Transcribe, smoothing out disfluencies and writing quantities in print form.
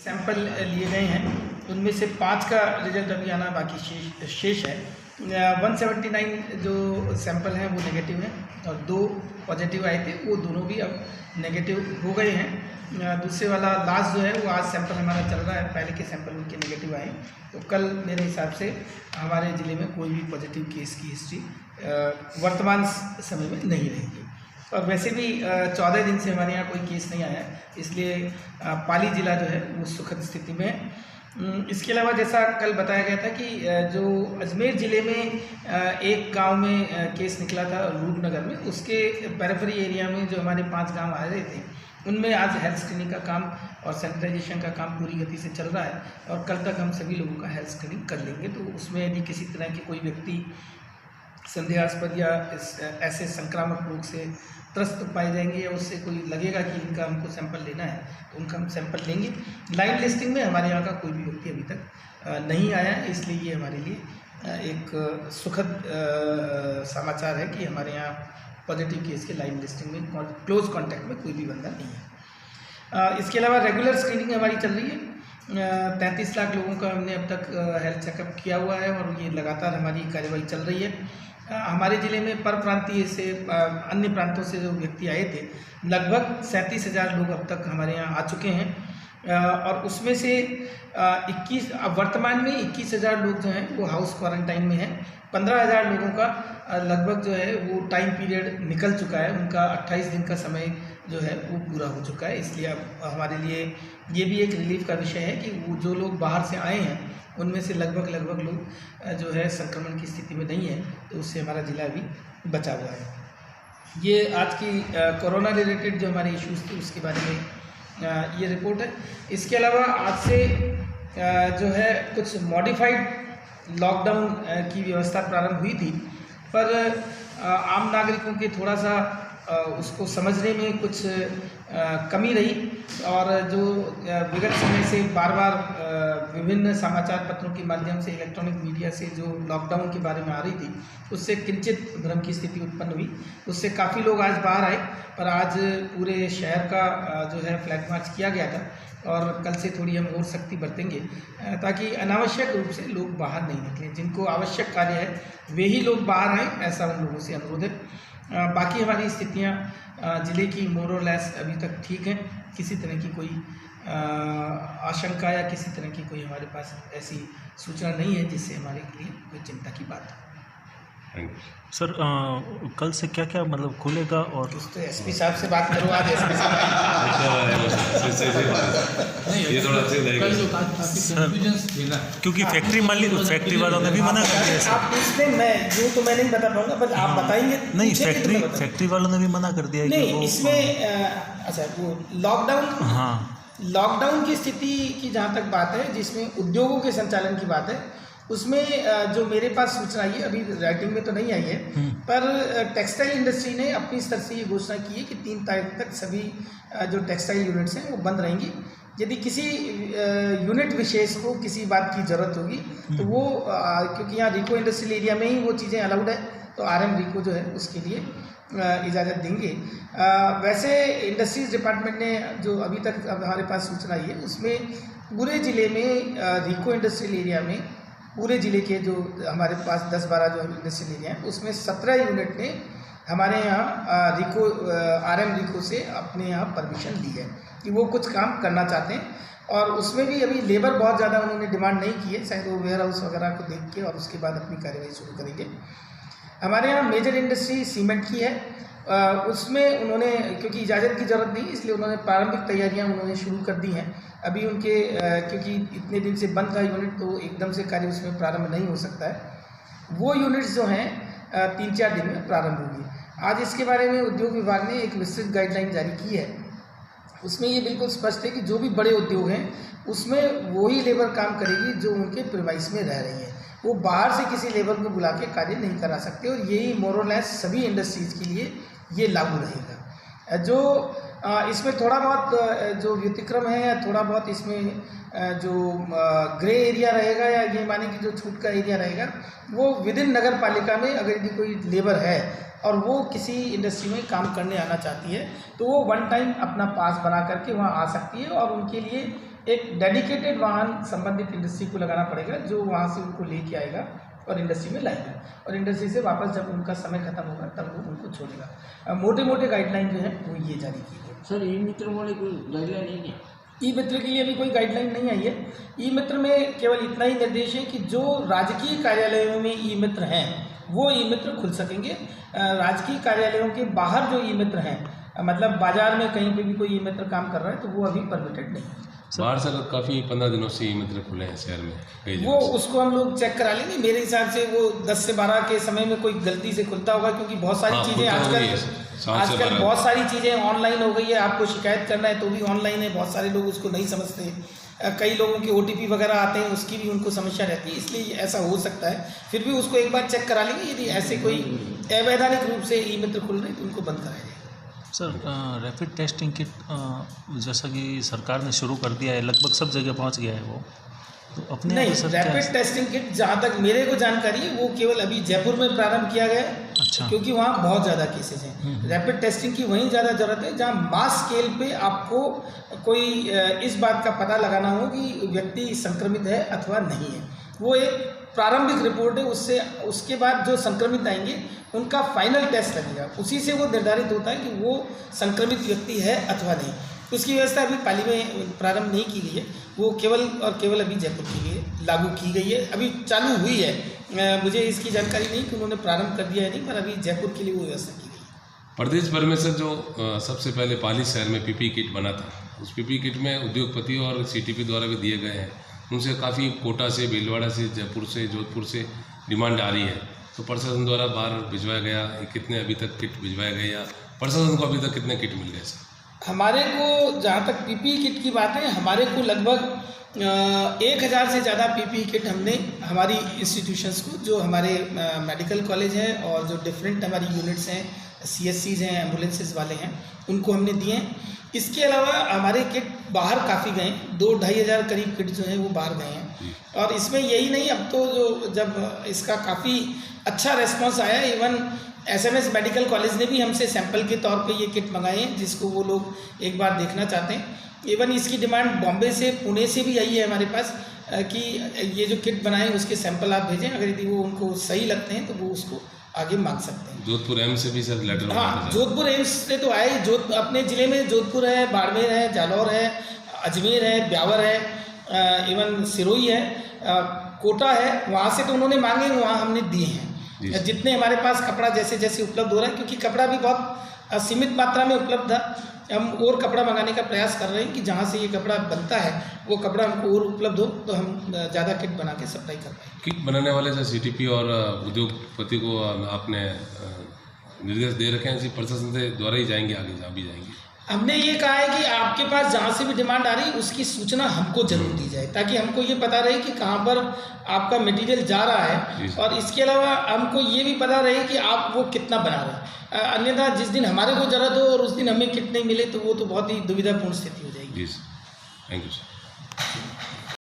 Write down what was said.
Sample लिए गए हैं, उनमें से 5 का रिजल्ट अभी आना बाकी शेष है। 179 जो सैंपल हैं वो नेगेटिव हैं और 2 पॉजिटिव आए थे, वो दोनों भी अब नेगेटिव हो गए हैं। दूसरे वाला लास्ट जो है वो आज सैंपल हमारा चल रहा है, पहले के सैंपल उनके नेगेटिव आए, तो कल मेरे हिसाब से हमारे ज़िले में कोई भी पॉजिटिव केस की हिस्ट्री वर्तमान समय में नहीं रहेगी। और वैसे भी 14 दिन से हमारे यहाँ कोई केस नहीं आया, इसलिए पाली ज़िला जो है वो सुखद स्थिति में है। इसके अलावा जैसा कल बताया गया था कि जो अजमेर ज़िले में एक गांव में केस निकला था रूपनगर में, उसके पेरिफेरी एरिया में जो हमारे 5 गांव आ रहे थे, उनमें आज हेल्थ स्क्रीनिंग का काम और सैनिटाइजेशन का काम पूरी गति से चल रहा है और कल तक हम सभी लोगों का हेल्थ स्क्रीनिंग कर लेंगे। तो उसमें यदि किसी तरह के कोई व्यक्ति संदेहास्पद या ऐसे संक्रामक रोग से त्रस्त पाए जाएंगे या उससे कोई लगेगा कि इनका हमको सैंपल लेना है, तो उनका हम सैंपल लेंगे। लाइन लिस्टिंग में हमारे यहाँ का कोई भी व्यक्ति अभी तक नहीं आया, इसलिए ये हमारे लिए एक सुखद समाचार है कि हमारे यहाँ पॉजिटिव केस के लाइन लिस्टिंग में क्लोज कॉन्टैक्ट में कोई भी बंदा नहीं है। इसके अलावा रेगुलर स्क्रीनिंग हमारी चल रही है। 33 लाख लोगों का हमने अब तक हेल्थ चेकअप किया हुआ है और ये लगातार हमारी कार्यवाही चल रही है। हमारे ज़िले में पर प्रांतीय से अन्य प्रांतों से जो व्यक्ति आए थे, लगभग 37,000 लोग अब तक हमारे यहाँ आ चुके हैं और उसमें से 21 वर्तमान में 21,000 लोग जो हैं वो हाउस क्वारंटाइन में हैं। 15,000 लोगों का लगभग जो है वो टाइम पीरियड निकल चुका है, उनका 28 दिन का समय जो है वो पूरा हो चुका है। इसलिए अब हमारे लिए ये भी एक रिलीफ का विषय है कि वो जो लोग बाहर से आए हैं उनमें से लगभग लोग जो है संक्रमण की स्थिति में नहीं है, तो उससे हमारा ज़िला भी बचा हुआ है। ये आज की कोरोना रिलेटेड जो हमारे इश्यूज़ थे उसके बारे में ये रिपोर्ट है। इसके अलावा आज से जो है कुछ मॉडिफाइड लॉकडाउन की व्यवस्था प्रारंभ हुई थी, पर आम नागरिकों के थोड़ा सा उसको समझने में कुछ कमी रही और जो विगत समय से बार बार विभिन्न समाचार पत्रों के माध्यम से इलेक्ट्रॉनिक मीडिया से जो लॉकडाउन के बारे में आ रही थी, उससे किंचित भ्रम की स्थिति उत्पन्न हुई। उससे काफ़ी लोग आज बाहर आए, पर आज पूरे शहर का जो है फ्लैग मार्च किया गया था और कल से थोड़ी हम और सख्ती बरतेंगे ताकि अनावश्यक रूप से लोग बाहर नहीं निकलें। जिनको आवश्यक कार्य है वे ही लोग बाहर आएँ, ऐसा उन लोगों से अनुरोध है। बाकी हमारी स्थितियाँ ज़िले की मोर और लेस अभी तक ठीक हैं, किसी तरह की कोई आशंका या किसी तरह की कोई हमारे पास ऐसी सूचना नहीं है जिससे हमारे लिए कोई चिंता की बात है। सर कल से क्या क्या मतलब खुलेगा? और तो एसपी साहब से बात करो, आज एसपी साहब क्योंकि फैक्ट्री वालों ने भी मना कर दिया। आप इसमें मैं यूँ तो मैं नहीं बता पाऊंगा, बट आप बताएंगे। नहीं, फैक्ट्री वालों ने भी मना कर दिया। नहीं, इसमें अच्छा वो लॉकडाउन की स्थिति की जहाँ तक बात है, जिसमें उद्योगों के संचालन की बात है, उसमें जो मेरे पास सूचना आई है, अभी राइटिंग में तो नहीं आई है, पर टेक्सटाइल इंडस्ट्री ने अपनी स्तर से ये घोषणा की है कि 3 तारीख तक सभी जो टेक्सटाइल यूनिट्स हैं वो बंद रहेंगी। यदि किसी यूनिट विशेष को किसी बात की ज़रूरत होगी तो वो क्योंकि यहाँ रिको इंडस्ट्रियल एरिया में ही वो चीज़ें अलाउड है, तो RM रिको जो है उसके लिए इजाज़त देंगे। वैसे इंडस्ट्रीज डिपार्टमेंट ने जो अभी तक हमारे पास सूचना आई है, उसमें पूरे ज़िले में रिको इंडस्ट्रियल एरिया में पूरे ज़िले के जो हमारे पास 10-12 जो इंडस्ट्रियल एरिया हैं उसमें 17 यूनिट ने हमारे यहाँ रिको RM रिको से अपने यहाँ परमिशन ली है कि वो कुछ काम करना चाहते हैं। और उसमें भी अभी लेबर बहुत ज़्यादा उन्होंने डिमांड नहीं की है, शायद वो वेयर हाउस वगैरह को देख के और उसके बाद अपनी कार्यवाही शुरू करेंगे। हमारे यहाँ मेजर इंडस्ट्री सीमेंट की है, उसमें उन्होंने क्योंकि इजाज़त की ज़रूरत नहीं, इसलिए उन्होंने प्रारंभिक तैयारियां उन्होंने शुरू कर दी हैं। अभी उनके क्योंकि इतने दिन से बंद था यूनिट, तो एकदम से कार्य उसमें प्रारंभ नहीं हो सकता है। वो यूनिट्स जो हैं 3-4 दिन में प्रारंभ होगी। आज इसके बारे में उद्योग विभाग ने एक विस्तृत गाइडलाइन जारी की है। उसमें ये बिल्कुल स्पष्ट है कि जो भी बड़े उद्योग हैं उसमें वही लेबर काम करेगी जो उनके प्रीमाइस में रह रही है। वो बाहर से किसी लेबर को बुला के कार्य नहीं करा सकते, और यही मोर और लेस सभी इंडस्ट्रीज़ के लिए ये लागू रहेगा। जो इसमें थोड़ा बहुत जो व्यतिक्रम है या थोड़ा बहुत इसमें जो ग्रे एरिया रहेगा या ये माने कि जो छूट का एरिया रहेगा, वो विद इन नगर पालिका में अगर यदि कोई लेबर है और वो किसी इंडस्ट्री में काम करने आना चाहती है तो वो वन टाइम अपना पास बना करके वहाँ आ सकती है, और उनके लिए एक डेडिकेटेड वाहन संबंधित इंडस्ट्री को लगाना पड़ेगा, जो वहाँ से उनको लेके आएगा और इंडस्ट्री में लाएगा, और इंडस्ट्री से वापस जब उनका समय खत्म होगा तब वो उनको छोड़ेगा। मोटे मोटे गाइडलाइन जो है वो ये जारी की गई। सर ई मित्र वाले कोई गाइडलाइन नहीं है? ई मित्र के लिए अभी कोई गाइडलाइन नहीं आई है। ई मित्र में केवल इतना ही निर्देश है कि जो राजकीय कार्यालयों में ई मित्र हैं वो ई मित्र खुल सकेंगे। राजकीय कार्यालयों के बाहर जो ई मित्र हैं, मतलब बाजार में कहीं पे भी कोई ई मित्र काम कर रहा है तो वो अभी परमिटेड नहीं है। बाहर से काफ़ी 15 दिनों से ई मित्र खुले हैं शहर में कई वो जगह से। उसको हम लोग चेक करा लेंगे। मेरे हिसाब से वो 10 से 12 के समय में कोई गलती से खुलता होगा, क्योंकि बहुत सारी हाँ, चीज़ें खुलता होगी आजकल 7 से 12। बहुत सारी चीज़ें ऑनलाइन हो गई है। आपको शिकायत करना है तो भी ऑनलाइन है, बहुत सारे लोग उसको नहीं समझते। कई लोगों के OTP वगैरह आते हैं, उसकी भी उनको समस्या रहती है, इसलिए ऐसा हो सकता है। फिर भी उसको एक बार चेक करा लेंगे। यदि ऐसे कोई अवैधानिक रूप से ई मित्र खुल रहे हैं तो उनको बंद कराया जाएगा। सर रैपिड टेस्टिंग किट जैसा कि सरकार ने शुरू कर दिया है, लगभग सब जगह पहुंच गया है वो, तो अपने नहीं, यहाँ पे सर क्या रैपिड टेस्टिंग किट जहाँ तक मेरे को जानकारी है वो केवल अभी जयपुर में प्रारंभ किया गया है। अच्छा। क्योंकि वहाँ बहुत ज़्यादा केसेज हैं। रैपिड टेस्टिंग की वहीं ज़्यादा ज़रूरत है जहाँ मास स्केल पे आपको कोई इस बात का पता लगाना हो कि व्यक्ति संक्रमित है अथवा नहीं है। वो एक प्रारंभिक रिपोर्ट है, उससे उसके बाद जो संक्रमित आएंगे उनका फाइनल टेस्ट लगेगा, उसी से वो निर्धारित होता है कि वो संक्रमित व्यक्ति है अथवा नहीं। उसकी व्यवस्था अभी पाली में प्रारंभ नहीं की गई है, वो केवल और केवल अभी जयपुर के लिए लागू की गई है, अभी चालू हुई है। मुझे इसकी जानकारी नहीं कि उन्होंने प्रारंभ कर दिया है नहीं, पर अभी जयपुर के लिए वो व्यवस्था की गई है। प्रदेश भर में सर जो सबसे पहले पाली शहर में PPE किट बना था, उस PPE किट में उद्योगपति और CTP द्वारा भी दिए गए हैं। उनसे काफ़ी कोटा से, भीलवाड़ा से, जयपुर से, जोधपुर से डिमांड आ रही है, तो प्रशासन द्वारा बाहर भिजवाया गया, कितने अभी तक किट भिजवाए गए या प्रशासन को अभी तक कितने किट मिल गए सर? हमारे को जहाँ तक PPE किट की बात है, हमारे को लगभग 1000 से ज़्यादा PPE किट हमने हमारी इंस्टीट्यूशंस को, जो हमारे मेडिकल कॉलेज हैं और जो डिफरेंट हमारी यूनिट्स हैं, CSCs हैं, एम्बुलेंसेस वाले हैं, उनको हमने दिए हैं। इसके अलावा हमारे किट बाहर काफ़ी गए, 2-2.5 हज़ार करीब किट जो हैं वो बाहर गए हैं। और इसमें यही नहीं, अब तो जो जब इसका काफ़ी अच्छा रेस्पॉन्स आया, इवन SMS मेडिकल कॉलेज ने भी हमसे सैंपल के तौर पे ये किट मंगाए हैं, जिसको वो लोग एक बार देखना चाहते हैं। इवन इसकी डिमांड बॉम्बे से, पुणे से भी आई है हमारे पास कि ये जो किट बनाए उसके सैंपल आप भेजें, अगर यदि वो उनको सही लगते हैं तो वो उसको आगे मांग सकते हैं। जोधपुर एम्स से भी सर लेटर? हाँ, जोधपुर एम्स से तो आए। अपने ज़िले में जोधपुर है, बाड़मेर है, जालौर है, अजमेर है, ब्यावर है, इवन सिरोही है, कोटा है, वहाँ से तो उन्होंने मांगे, वहाँ हमने दिए हैं। जितने हमारे पास कपड़ा जैसे जैसे उपलब्ध हो रहा है, क्योंकि कपड़ा भी बहुत सीमित मात्रा में उपलब्ध था, हम और कपड़ा मंगाने का प्रयास कर रहे हैं कि जहाँ से ये कपड़ा बनता है वो कपड़ा हमको और उपलब्ध हो तो हम ज़्यादा किट बना के सप्लाई कर पाएँ। किट बनाने वाले से CTP और उद्योगपति को आपने निर्देश दे रखे हैं, इसी प्रशासन से द्वारा ही जाएंगे, आगे जहाँ भी जाएंगे? हमने ये कहा है कि आपके पास जहाँ से भी डिमांड आ रही है उसकी सूचना हमको जरूर दी जाए, ताकि हमको ये पता रहे कि कहाँ पर आपका मटेरियल जा रहा है, और इसके अलावा हमको ये भी पता रहे कि आप वो कितना बना रहे हैं। अन्यथा जिस दिन हमारे को ज़रूरत हो और उस दिन हमें किट नहीं मिले तो वो तो बहुत ही दुविधापूर्ण स्थिति हो जाएगी। जी, थैंक यू सर।